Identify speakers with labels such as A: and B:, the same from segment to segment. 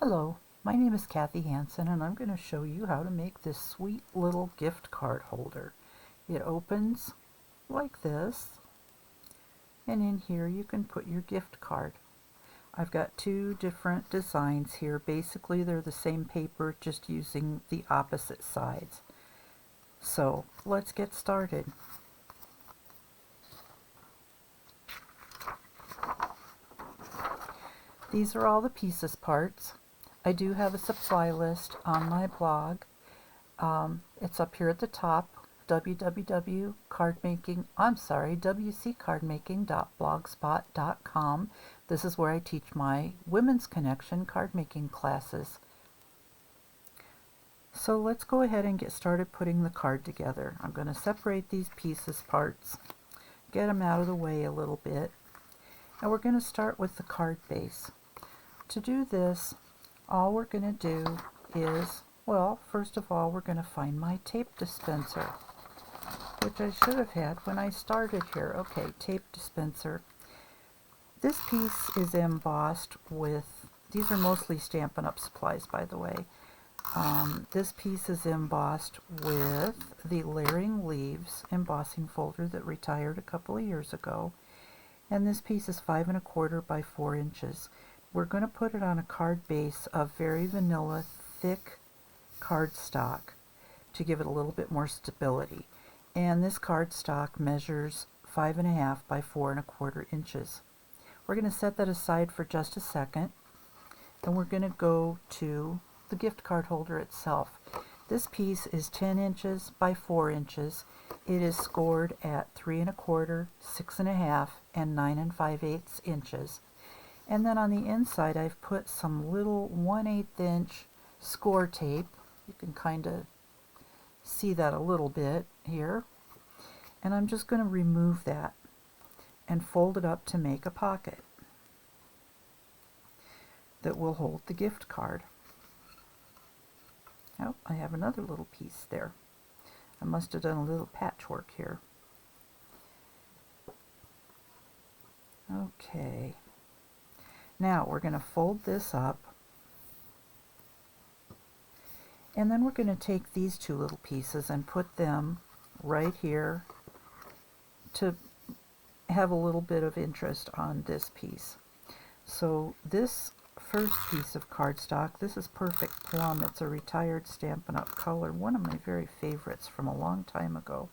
A: Hello, my name is Kathy Hansen and I'm going to show you how to make this sweet little gift card holder. It opens like this, and in here you can put your gift card. I've got two different designs here. Basically they're the same paper, just using the opposite sides. So let's get started. These are all the pieces parts. I do have a supply list on my blog. It's up here at the top, wccardmaking.blogspot.com. This is where I teach my Women's Connection card making classes. So let's go ahead and get started putting the card together. I'm going to separate these pieces parts, get them out of the way a little bit, and we're going to start with the card base. To do this, all we're going to do is, well, first of all, we're going to find my tape dispenser, which I should have had when I started here. Okay, tape dispenser. This piece is embossed with, these are mostly Stampin' Up! Supplies, by the way. This piece is embossed with the Layering Leaves embossing folder that retired a couple of years ago. And this piece is 5 1/4 by 4 inches. We're going to put it on a card base of very vanilla, thick cardstock to give it a little bit more stability. And this cardstock measures 5 1/2 by 4 1/4 inches. We're going to set that aside for just a second, and we're going to go to the gift card holder itself. This piece is 10 inches by 4 inches. It is scored at 3 1/4, 6 1/2, and 9 5/8 inches. And then on the inside I've put some little 1/8 inch score tape. You can kind of see that a little bit here. And I'm just going to remove that and fold it up to make a pocket that will hold the gift card. Oh, I have another little piece there. I must have done a little patchwork here. Okay. Now we're going to fold this up, and then we're going to take these two little pieces and put them right here to have a little bit of interest on this piece. So this first piece of cardstock, this is Perfect Plum. It's a retired Stampin' Up! Color, one of my very favorites from a long time ago.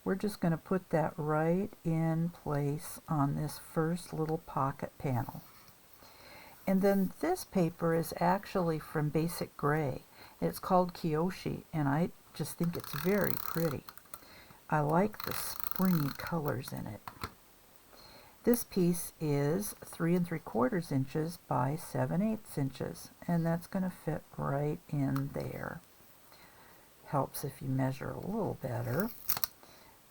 A: We're just going to put that right in place on this first little pocket panel. And then this paper is actually from Basic Gray. It's called Kyoshi, and I just think it's very pretty. I like the springy colors in it. This piece is 3 3/4 inches by 7/8 inches, and that's going to fit right in there. Helps if you measure a little better.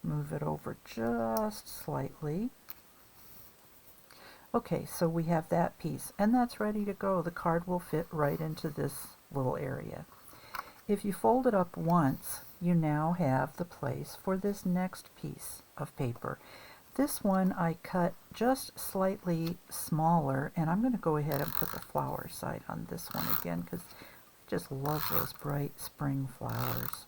A: Move it over just slightly. Okay, so we have that piece, and that's ready to go. The card will fit right into this little area. If you fold it up once, you now have the place for this next piece of paper. This one I cut just slightly smaller, and I'm going to go ahead and put the flower side on this one again because I just love those bright spring flowers.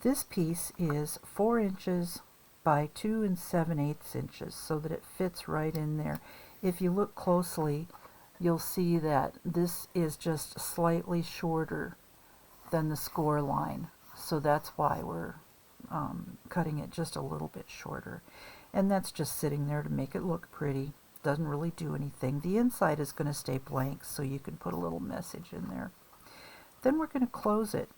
A: This piece is 4 inches by 2 7/8 inches, so that it fits right in there. If you look closely, you'll see that this is just slightly shorter than the score line, so that's why we're cutting it just a little bit shorter. And that's just sitting there to make it look pretty. Doesn't really do anything. The inside is going to stay blank, so you can put a little message in there. Then we're going to close it.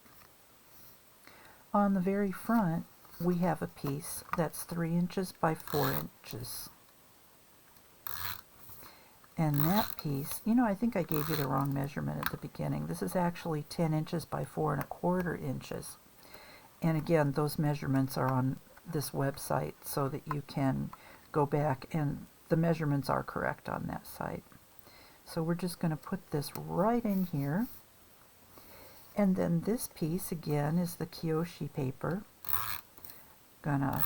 A: On the very front, we have a piece that's 3 inches by 4 inches. And that piece, you know, I think I gave you the wrong measurement at the beginning. This is actually 10 inches by 4 1/4 inches. And again, those measurements are on this website so that you can go back, and the measurements are correct on that site. So we're just going to put this right in here. And then this piece again is the Kyoshi paper. Gonna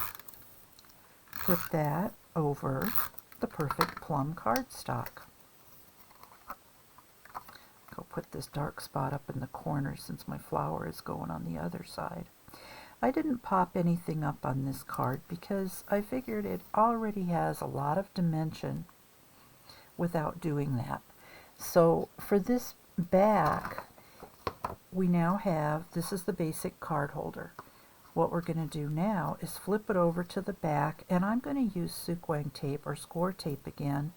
A: put that over the Perfect Plum cardstock. put this dark spot up in the corner since my flower is going on the other side. I didn't pop anything up on this card because I figured it already has a lot of dimension without doing that. So for this back, we now have, this is the basic card holder. What we're going to do now is flip it over to the back, and I'm going to use Sukwang tape or score tape again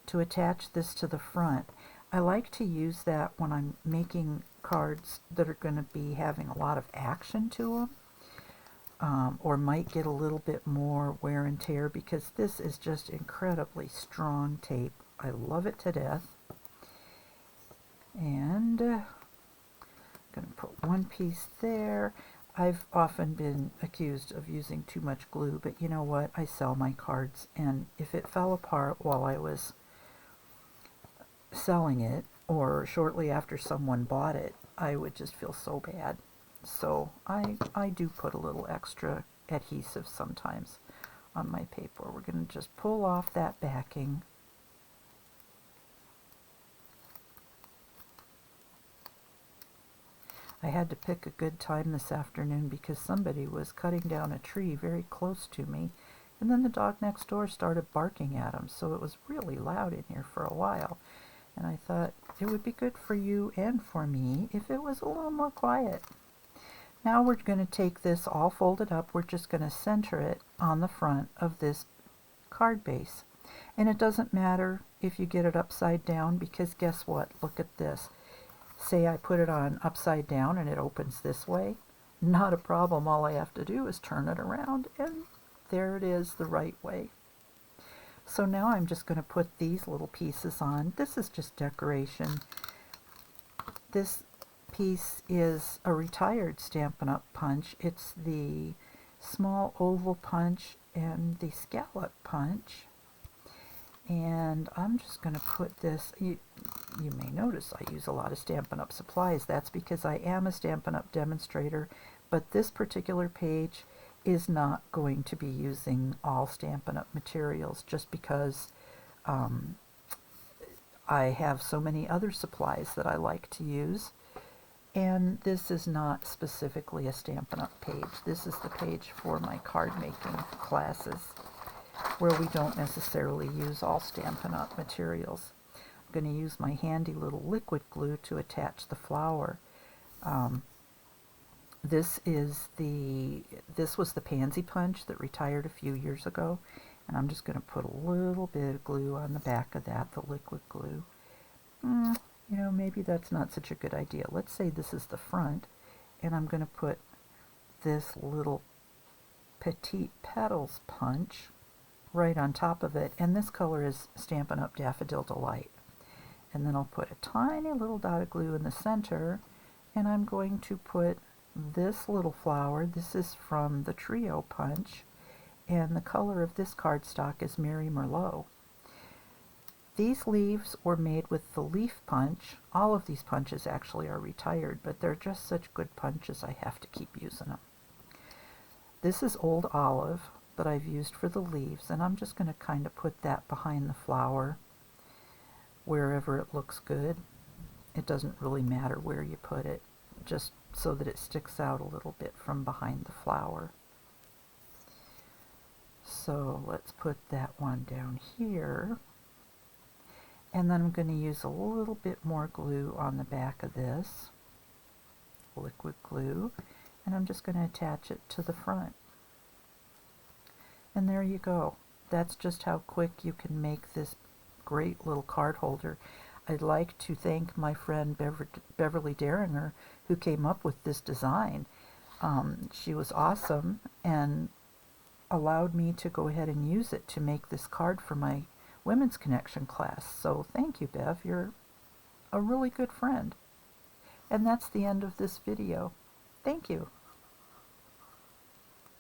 A: to attach this to the front. I like to use that when I'm making cards that are going to be having a lot of action to them. Or might get a little bit more wear and tear, because this is just incredibly strong tape. I love it to death. And I'm going to put one piece there. I've often been accused of using too much glue, but you know what? I sell my cards, and if it fell apart while I was selling it, or shortly after someone bought it, I would just feel so bad. So I do put a little extra adhesive sometimes on my paper. We're going to just pull off that backing. I had to pick a good time this afternoon because somebody was cutting down a tree very close to me, and then the dog next door started barking at him, so it was really loud in here for a while. And I thought it would be good for you and for me if it was a little more quiet. Now we're going to take this all folded up. We're just going to center it on the front of this card base. And it doesn't matter if you get it upside down, because guess what? Look at this. Say I put it on upside down and it opens this way. Not a problem. All I have to do is turn it around, and there it is the right way. So now I'm just going to put these little pieces on. This is just decoration. This piece is a retired Stampin' Up! Punch. It's the small oval punch and the scallop punch. And I'm just going to put this, you may notice I use a lot of Stampin' Up! Supplies. That's because I am a Stampin' Up! Demonstrator, but this particular page is not going to be using all Stampin' Up! Materials, just because I have so many other supplies that I like to use. And this is not specifically a Stampin' Up! Page. This is the page for my card making classes, where we don't necessarily use all Stampin' Up! Materials. I'm going to use my handy little liquid glue to attach the flower. This was the pansy punch that retired a few years ago, and I'm just going to put a little bit of glue on the back of that, the liquid glue. You know, maybe that's not such a good idea. Let's say this is the front, and I'm going to put this little Petite Petals punch right on top of it, and this color is Stampin' Up! Daffodil Delight. And then I'll put a tiny little dot of glue in the center, and I'm going to put this little flower. This is from the Trio punch, and the color of this cardstock is Mary Merlot. These leaves were made with the leaf punch. All of these punches actually are retired, but they're just such good punches I have to keep using them. This is Old Olive that I've used for the leaves, and I'm just going to kind of put that behind the flower wherever it looks good. It doesn't really matter where you put it, just so that it sticks out a little bit from behind the flower. So let's put that one down here. And then I'm going to use a little bit more glue on the back of this, liquid glue, and I'm just going to attach it to the front. And there you go. That's just how quick you can make this great little card holder. I'd like to thank my friend Beverly Derringer, who came up with this design. She was awesome and allowed me to go ahead and use it to make this card for my Women's Connection class. So thank you, Bev. You're a really good friend. And that's the end of this video. Thank you.